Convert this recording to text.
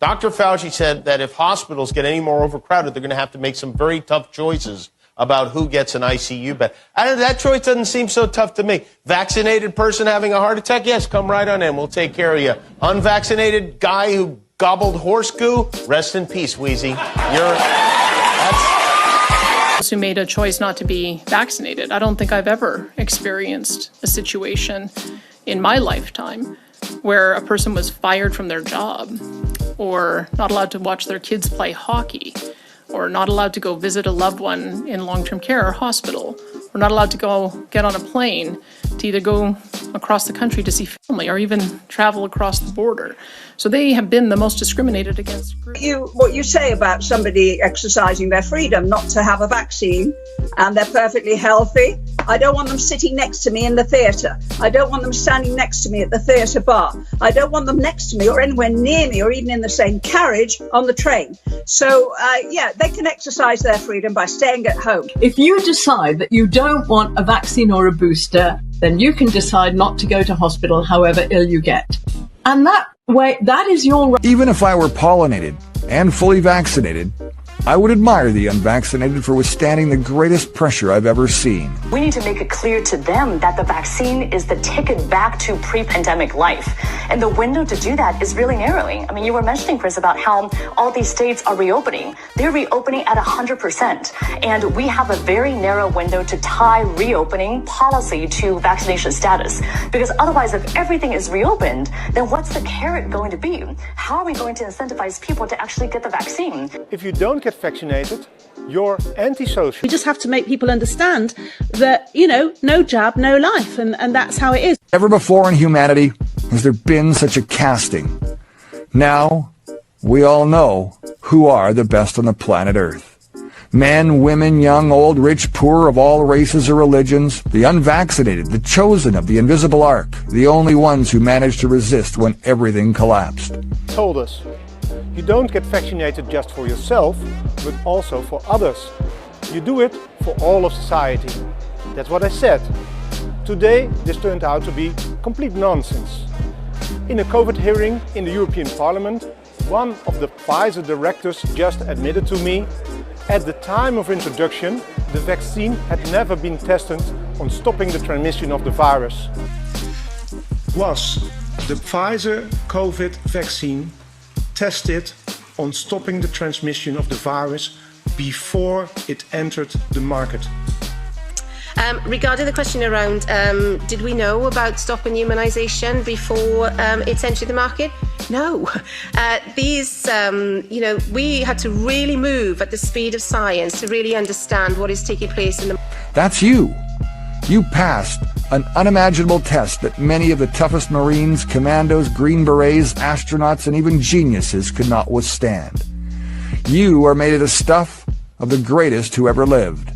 Dr. Fauci said that if hospitals get any more overcrowded, they're going to have to make some very tough choices about who gets an ICU bed. That choice doesn't seem so tough to me. Vaccinated person having a heart attack? Yes, come right on in. We'll take care of you. Unvaccinated guy who gobbled horse goo? Rest in peace, Wheezy. Who made a choice not to be vaccinated. I don't think I've ever experienced a situation in my lifetime where a person was fired from their job or not allowed to watch their kids play hockey or not allowed to go visit a loved one in long-term care or hospital or not allowed to go get on a plane to either go across the country to see family or even travel across the border. So they have been the most discriminated against group. What you say about somebody exercising their freedom not to have a vaccine and they're perfectly healthy, I don't want them sitting next to me in the theatre. I don't want them standing next to me at the theatre bar. I don't want them next to me or anywhere near me or even in the same carriage on the train. So, they can exercise their freedom by staying at home. If you decide that you don't want a vaccine or a booster, then you can decide not to go to hospital however ill you get. And that is your right. Even if I were pollinated and fully vaccinated, I would admire the unvaccinated for withstanding the greatest pressure I've ever seen. We need to make it clear to them that the vaccine is the ticket back to pre-pandemic life. And the window to do that is really narrowing. I mean, you were mentioning, Chris, about how all these states are reopening. They're reopening at 100%. And we have a very narrow window to tie reopening policy to vaccination status. Because otherwise, if everything is reopened, then what's the carrot going to be? How are we going to incentivize people to actually get the vaccine? If you don't get vaccinated, you're antisocial. We just have to make people understand that, no jab, no life, and that's how it is. Never before in humanity has there been such a casting. Now, we all know who are the best on the planet Earth. Men, women, young, old, rich, poor, of all races or religions, the unvaccinated, the chosen of the invisible ark, the only ones who managed to resist when everything collapsed. Told us, you don't get vaccinated just for yourself, but also for others. You do it for all of society. That's what I said. Today, this turned out to be complete nonsense. In a COVID hearing in the European Parliament, one of the Pfizer directors just admitted to me, at the time of introduction, the vaccine had never been tested on stopping the transmission of the virus. Was the Pfizer COVID vaccine tested on stopping the transmission of the virus before it entered the market? Regarding the question around, did we know about stopping immunisation before it entered the market? No. We had to really move at the speed of science to really understand what is taking place in the... That's you. You passed an unimaginable test that many of the toughest Marines, commandos, Green Berets, astronauts, and even geniuses could not withstand. You are made of the stuff of the greatest who ever lived.